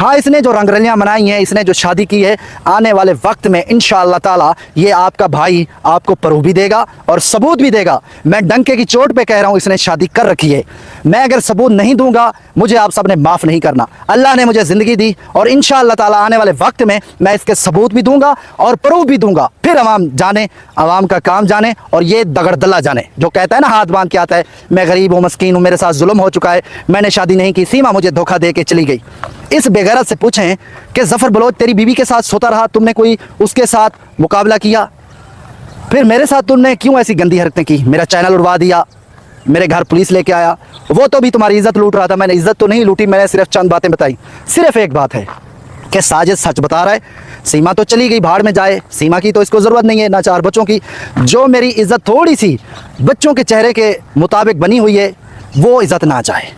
हाँ, इसने जो रंगरलियाँ मनाई हैं, इसने जो शादी की है, आने वाले वक्त में इंशाअल्लाह ताला ये आपका भाई आपको प्रूफ भी देगा और सबूत भी देगा। मैं डंके की चोट पे कह रहा हूँ, इसने शादी कर रखी है। मैं अगर सबूत नहीं दूंगा, मुझे आप सब ने माफ़ नहीं करना। अल्लाह ने मुझे ज़िंदगी दी और इंशाअल्लाह ताला आने वाले वक्त में मैं इसके सबूत भी दूंगा और प्रूफ भी दूंगा। फिर अवाम जाने, अवाम का काम जाने और ये दगड़दल्ला जाने जो कहता है ना हाथ बांध के आता है, मैं गरीब हूँ, मस्कीन हूँ, मेरे साथ जुल्म हो चुका है, मैंने शादी नहीं की, सीमा मुझे धोखा दे के चली गई। इस बेगैरत से पूछें कि ज़फ़र बलोच तेरी बीवी के साथ सोता रहा, तुमने कोई उसके साथ मुकाबला किया? फिर मेरे साथ तुमने क्यों ऐसी गंदी हरकतें की? मेरा चैनल उड़वा दिया, मेरे घर पुलिस लेके आया, वो तो भी तुम्हारी इज्जत लूट रहा था। मैंने इज्जत तो नहीं लूटी, मैंने सिर्फ चंद बातें बताई। सिर्फ एक बात है कि साजिद सच बता रहा है, सीमा तो चली गई, भाड़ में जाए, सीमा की तो इसको ज़रूरत नहीं है, ना चार बच्चों की। जो मेरी इज्जत थोड़ी सी बच्चों के चेहरे के मुताबिक बनी हुई है, वो इज्जत ना जाए।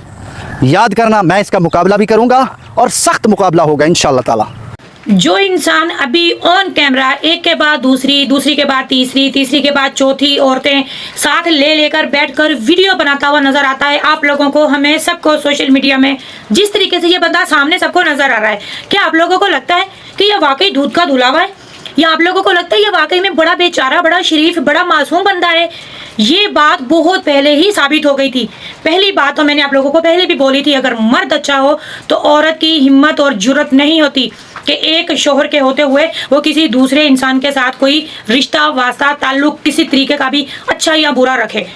याद करना, मैं इसका मुकाबला भी करूँगा और सख्त मुकाबला होगा इंशाअल्लाह ताला। जो इंसान अभी ऑन कैमरा एक के बाद दूसरी, दूसरी के बाद तीसरी, तीसरी के बाद चौथी औरतें साथ ले लेकर बैठकर वीडियो बनाता हुआ नजर आता है आप लोगों को, हमें सबको सोशल मीडिया में जिस तरीके से ये बंदा सामने सबको नजर आ रहा है, क्या आप लोगों को लगता है कि ये वाकई दूध का धुलावा है? या आप लोगों को लगता है ये वाकई में बड़ा बेचारा, बड़ा शरीफ, बड़ा मासूम बंदा है? ये बात बहुत पहले ही साबित हो गई थी। पहली बात तो मैंने आप लोगों को पहले भी बोली थी, अगर मर्द अच्छा हो तो औरत की हिम्मत और जुर्रत नहीं होती कि एक शोहर के होते हुए वो किसी दूसरे इंसान के साथ कोई रिश्ता, वास्ता, ताल्लुक किसी तरीके का भी अच्छा या बुरा रखे।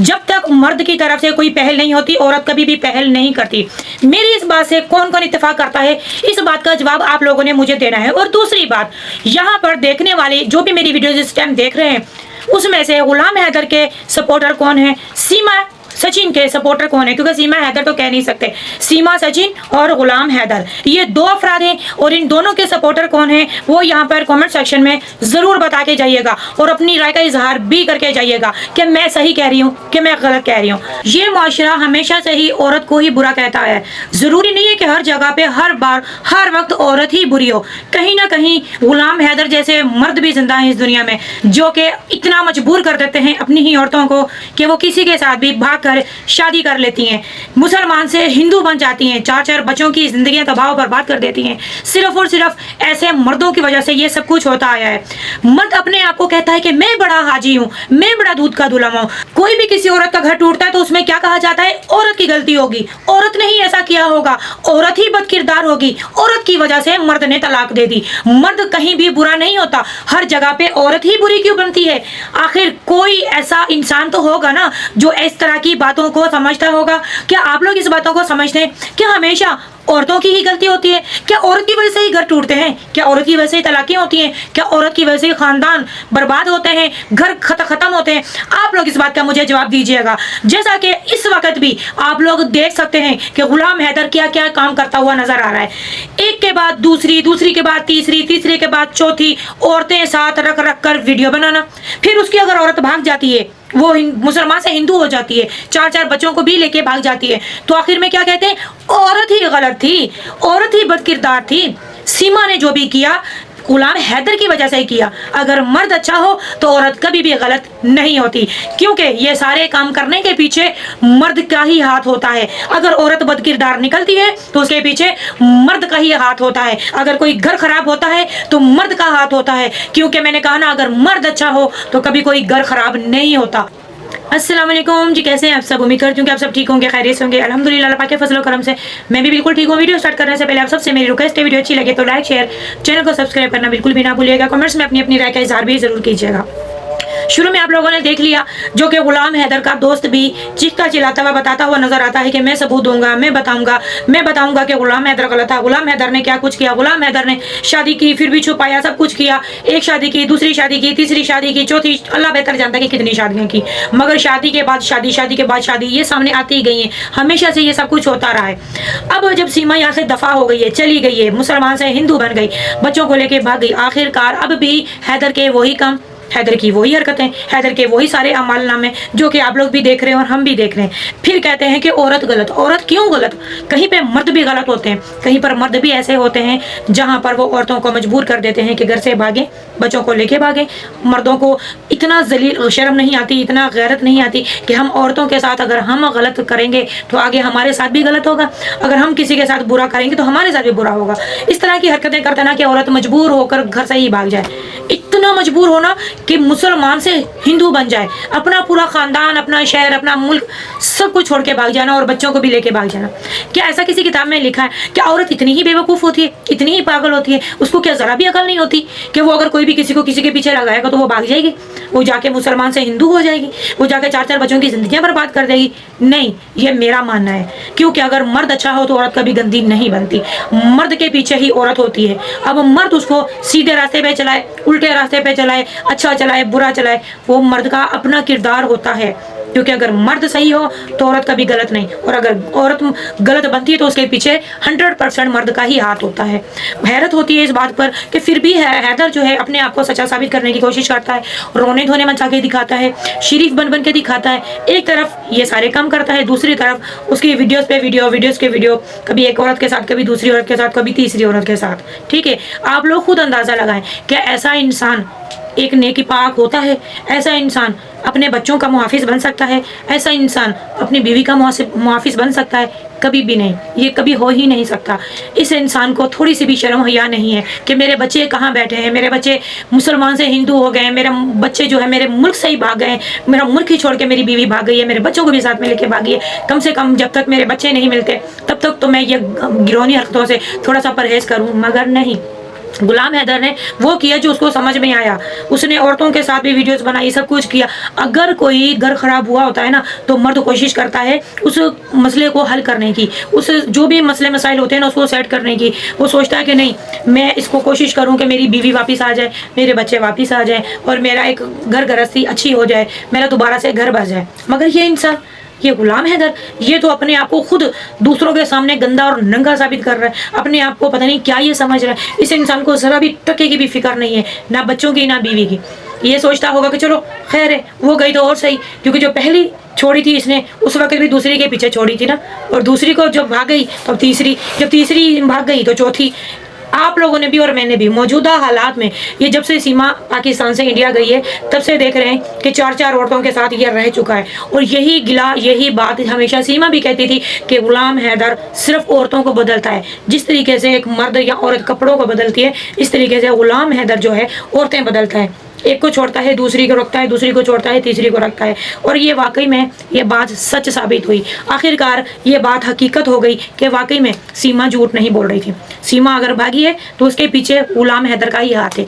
जब तक मर्द की तरफ से कोई पहल नहीं होती, औरत कभी भी पहल नहीं करती। मेरी इस बात से कौन कौन इत्तेफाक करता है, इस बात का जवाब आप लोगों ने मुझे देना है। और दूसरी बात, यहाँ पर देखने वाले जो भी मेरी वीडियोज इस टाइम देख रहे हैं, उसमें से गुलाम हैदर के सपोर्टर कौन है, सीमा सचिन के सपोर्टर कौन है? क्योंकि सीमा हैदर तो कह नहीं सकते, सीमा सचिन और गुलाम हैदर ये दो अफराद हैं और इन दोनों के सपोर्टर कौन है वो यहाँ पर कमेंट सेक्शन में ज़रूर बता के जाइएगा और अपनी राय का इजहार भी करके जाइएगा कि मैं सही कह रही हूँ कि मैं गलत कह रही हूँ। ये माशरा हमेशा से ही औरत को ही बुरा कहता है। ज़रूरी नहीं है कि हर जगह पे हर बार हर वक्त औरत ही बुरी हो। कहीं ना कहीं गुलाम हैदर जैसे मर्द भी जिंदा हैं इस दुनिया में जो कि इतना मजबूर कर देते हैं अपनी ही औरतों को कि वो किसी के साथ भी भाग कर शादी कर लेती हैं, मुसलमान से हिंदू बन जाती हैं, चार चार बच्चों की जिंदगी तबाह बर्बाद कर देती हैं। सिर्फ और सिर्फ ऐसे मर्दों की वजह से ये सब कुछ होता आया है। मर्द अपने आप को कहता है कि मैं बड़ा हाजी हूँ, मैं बड़ा दूध का धुलावा हूँ। कोई भी किसी औरत का घर टूटता है तो उसमें क्या कहा जाता है? औरत की गलती होगी, औरत ने ही ऐसा किया होगा, औरत ही बदकिरदार होगी, औरत की वजह से मर्द ने तलाक दे दी। मर्द कहीं भी बुरा नहीं होता, हर जगह पे औरत ही बुरी क्यों बनती है? आखिर कोई ऐसा इंसान तो होगा ना जो इस तरह की बातों को समझता होगा। क्या आप लोग इस बातों को समझते हैं? क्या हमेशा औरतों की ही गलती होती है? क्या औरत की वजह से ही घर टूटते हैं? क्या औरत की वजह से ही तलाक़ें होती हैं? क्या औरत की वजह से ही खानदान बर्बाद होते हैं, घर खत्म होते हैं? आप लोग इस बात का मुझे जवाब दीजिएगा। जैसा कि इस वक्त भी आप लोग देख सकते हैं कि गुलाम हैदर क्या क्या काम करता हुआ नजर आ रहा है। एक के बाद दूसरी, दूसरी के बाद तीसरी, तीसरे के बाद चौथी औरतें साथ रख रख कर वीडियो बनाना। फिर उसकी अगर औरत भाग जाती है, वो मुसलमान से हिंदू हो जाती है, चार चार बच्चों को भी लेके भाग जाती है, तो आखिर में क्या कहते हैं? औरत ही गलत थी, औरत ही बदकिरदार थी। सीमा ने जो भी किया गुलाम हैदर की वजह से ही किया। अगर मर्द अच्छा हो तो औरत कभी भी गलत नहीं होती, क्योंकि ये सारे काम करने के पीछे मर्द का ही हाथ होता है। अगर औरत बदकिरदार निकलती है तो उसके पीछे मर्द का ही हाथ होता है। अगर कोई घर खराब होता है तो मर्द का हाथ होता है, क्योंकि मैंने कहा ना, अगर मर्द अच्छा हो तो कभी कोई घर खराब नहीं होता। अस्सलाम वालेकुम जी, कैसे हैं आप सब? उम्मीद करती हूँ कि आप सब ठीक होंगे, खैरियत से होंगे। अल्हम्दुलिल्लाह अल्लाह पाक के फजल और करम से मैं भी बिल्कुल ठीक हूँ। वीडियो स्टार्ट करने से पहले आप सबसे मेरी रिक्वेस्ट है, वीडियो अच्छी लगे तो लाइक शेयर, चैनल को सब्सक्राइब करना बिल्कुल भी ना भूलिएगा। कमेंट्स में अपनी अपनी राय का इजहार भी जरूर कीजिएगा। शुरू में आप लोगों ने देख लिया जो कि गुलाम हैदर का दोस्त भी चीखता चिल्लाता हुआ बताता हुआ नजर आता है कि मैं सबूत दूंगा, मैं बताऊंगा कि गुलाम हैदर गलत था। गुलाम हैदर ने क्या कुछ किया? गुलाम हैदर ने शादी की, फिर भी छुपाया, सब कुछ किया। एक शादी की, दूसरी शादी की, तीसरी शादी की, चौथी, अल्लाह बेहतर जानता है कि कितनी शादियां की, मगर शादी के बाद शादी, शादी के बाद शादी, ये सामने आती ही गई है। हमेशा से ये सब कुछ होता रहा है। अब जब सीमा यहाँ से दफा हो गई है, चली गई है, मुसलमान से हिंदू बन गई, बच्चों को लेके भाग गई, आखिरकार अब भी हैदर के वही काम हैदर की वही हरकतें, हैदर के वही सारे अमाल नामे जो कि आप लोग भी देख रहे हैं और हम भी देख रहे हैं। फिर कहते हैं कि औरत गलत। औरत क्यों गलत? कहीं पे मर्द भी गलत होते हैं, कहीं पर मर्द भी ऐसे होते हैं जहां पर वो औरतों को मजबूर कर देते हैं कि घर से भागें, बच्चों को लेके भागें। मर्दों को इतना जलील शर्म नहीं आती, इतना गैरत नहीं आती कि हम औरतों के साथ अगर हम गलत करेंगे तो आगे हमारे साथ भी गलत होगा, अगर हम किसी के साथ बुरा करेंगे तो हमारे साथ भी बुरा होगा। इस तरह की हरकतें करते ना कि औरत मजबूर होकर घर से ही भाग जाए, इतना मजबूर होना कि मुसलमान से हिंदू बन जाए, अपना पूरा खानदान, अपना शहर, अपना मुल्क सब कुछ छोड़ के भाग जाना और बच्चों को भी लेके भाग जाना। क्या ऐसा किसी किताब में लिखा है? क्या औरत इतनी ही बेवकूफ़ होती है, इतनी ही पागल होती है? उसको क्या ज़रा भी अकल नहीं होती कि वो अगर कोई भी किसी को किसी के पीछे लगाएगा तो वो भाग जाएगी, वो जाके मुसलमान से हिंदू हो जाएगी, वो जाके 4-4 बच्चों की जिंदगियां बर्बाद कर देगी? नहीं, ये मेरा मानना है। क्योंकि अगर मर्द अच्छा हो तो औरत कभी गंदी नहीं बनती, मर्द के पीछे ही औरत होती है। अब मर्द उसको सीधे रास्ते पे चलाए, उल्टे रास्ते पे चलाए, अच्छा चलाए, बुरा चलाए, वो मर्द का अपना किरदार होता है। क्योंकि अगर मर्द सही हो तो औरत कभी गलत नहीं, और अगर औरत गलत बनती है तो उसके पीछे 100% मर्द का ही हाथ होता है। हैरत होती है इस बात पर कि फिर भी हैदर जो है अपने आप को सच्चा साबित करने की कोशिश करता है, रोने धोने मचा के दिखाता है, शरीफ बन बन के दिखाता है। एक तरफ ये सारे काम करता है, दूसरी तरफ उसकी वीडियोस पे वीडियोस के वीडियो, कभी एक औरत के साथ, कभी दूसरी औरत के साथ, कभी तीसरी औरत के साथ। ठीक है, आप लोग खुद अंदाजा लगाएं, क्या ऐसा इंसान एक नेकी पाक होता है? ऐसा इंसान अपने बच्चों का मुहाफिज बन सकता है? ऐसा इंसान अपनी बीवी का मुहाफिज बन सकता है? कभी भी नहीं, ये कभी हो ही नहीं सकता। इस इंसान को थोड़ी सी भी शर्म हया नहीं है कि मेरे बच्चे कहाँ बैठे हैं, मेरे बच्चे मुसलमान से हिंदू हो गए, मेरे बच्चे जो है मेरे मुल्क से ही भाग गए, मेरा मुल्क ही छोड़ के मेरी बीवी भाग गई है, मेरे बच्चों को भी साथ में लेके भागी है। कम से कम जब तक मेरे बच्चे नहीं मिलते तब तक तो मैं ये गिरोनी हरकतों से थोड़ा सा परहेज करूँ, मगर नहीं। गुलाम हैदर ने वो किया जो उसको समझ में आया। उसने औरतों के साथ भी वीडियोस बनाई, सब कुछ किया। अगर कोई घर खराब हुआ होता है ना तो मर्द कोशिश करता है उस मसले को हल करने की, उस जो भी मसले मसाइल होते हैं ना उसको सेट करने की। वो सोचता है कि नहीं, मैं इसको कोशिश करूं कि मेरी बीवी वापस आ जाए, मेरे बच्चे वापस आ जाए और मेरा एक घर गृहस्थी अच्छी हो जाए, मेरा दोबारा से घर बस जाए। मगर ये इंसान, ये गुलाम हैदर, ये तो अपने आप को खुद दूसरों के सामने गंदा और नंगा साबित कर रहा है। अपने आप को पता नहीं क्या ये समझ रहा है। इस इंसान को जरा भी टके की भी फिक्र नहीं है, ना बच्चों की ना बीवी की। ये सोचता होगा कि चलो खैर है, वो गई तो और सही, क्योंकि जो पहली छोड़ी थी इसने उस वक्त भी दूसरी के पीछे छोड़ी थी ना, और दूसरी को जब भाग गई तो तीसरी, जब तीसरी भाग गई तो चौथी। आप लोगों ने भी और मैंने भी मौजूदा हालात में, ये जब से सीमा पाकिस्तान से इंडिया गई है तब से देख रहे हैं कि 4-4 औरतों के साथ ये रह चुका है। और यही गिला, यही बात हमेशा सीमा भी कहती थी कि गुलाम हैदर सिर्फ औरतों को बदलता है। जिस तरीके से एक मर्द या औरत कपड़ों को बदलती है, इस तरीके से गुलाम हैदर जो है औरतें बदलता है। एक को छोड़ता है, दूसरी को रखता है, दूसरी को छोड़ता है, तीसरी को रखता है। और ये वाकई में ये बात सच साबित हुई। आखिरकार ये बात हकीकत हो गई कि वाकई में सीमा झूठ नहीं बोल रही थी। सीमा अगर भागी है तो उसके पीछे गुलाम हैदर का ही हाथ है।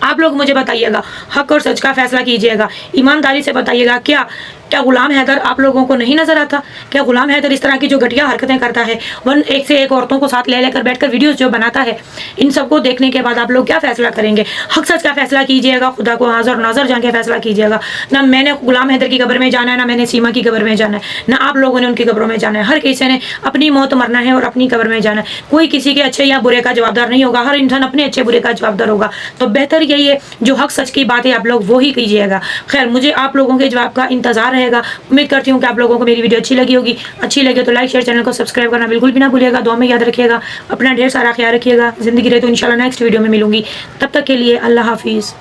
आप लोग मुझे बताइएगा, हक और सच का फैसला कीजिएगा, ईमानदारी से बताइएगा, क्या गुलाम हैदर आप लोगों को नहीं नजर आता? क्या गुलाम हैदर इस तरह की जो घटिया हरकतें करता है, एक से एक औरतों को साथ ले लेकर बैठकर वीडियोस जो बनाता है, इन सबको देखने के बाद आप लोग क्या फैसला करेंगे? हक सच का फैसला कीजिएगा, खुदा को हाजिर नाजर जाके फैसला कीजिएगा। ना मैंने गुलाम हैदर की कब्र में जाना है, ना मैंने सीमा की कब्र में जाना है, ना आप लोगों ने उनकी कब्रों में जाना है। हर किसी ने अपनी मौत मरना है और अपनी कब्र में जाना है। कोई किसी के अच्छे या बुरे का जवाबदार नहीं होगा, हर इंसान अपने अच्छे बुरे का जवाबदार होगा। तो बेहतर यही है जो हक सच की बात है आप लोग वो ही कीजिएगा। खैर, मुझे आप लोगों के जवाब का इंतजार रहेगा। उम्मीद करती हूँ कि आप लोगों को मेरी वीडियो अच्छी लगी होगी। अच्छी लगे तो लाइक शेयर, चैनल को सब्सक्राइब करना बिल्कुल भी ना भूलिएगा। दुआ में याद रखिएगा, अपना ढेर सारा ख्याल रखिएगा। जिंदगी रहे तो इंशाल्लाह नेक्स्ट वीडियो में मिलूंगी। तब तक के लिए अल्लाह हाफिज़।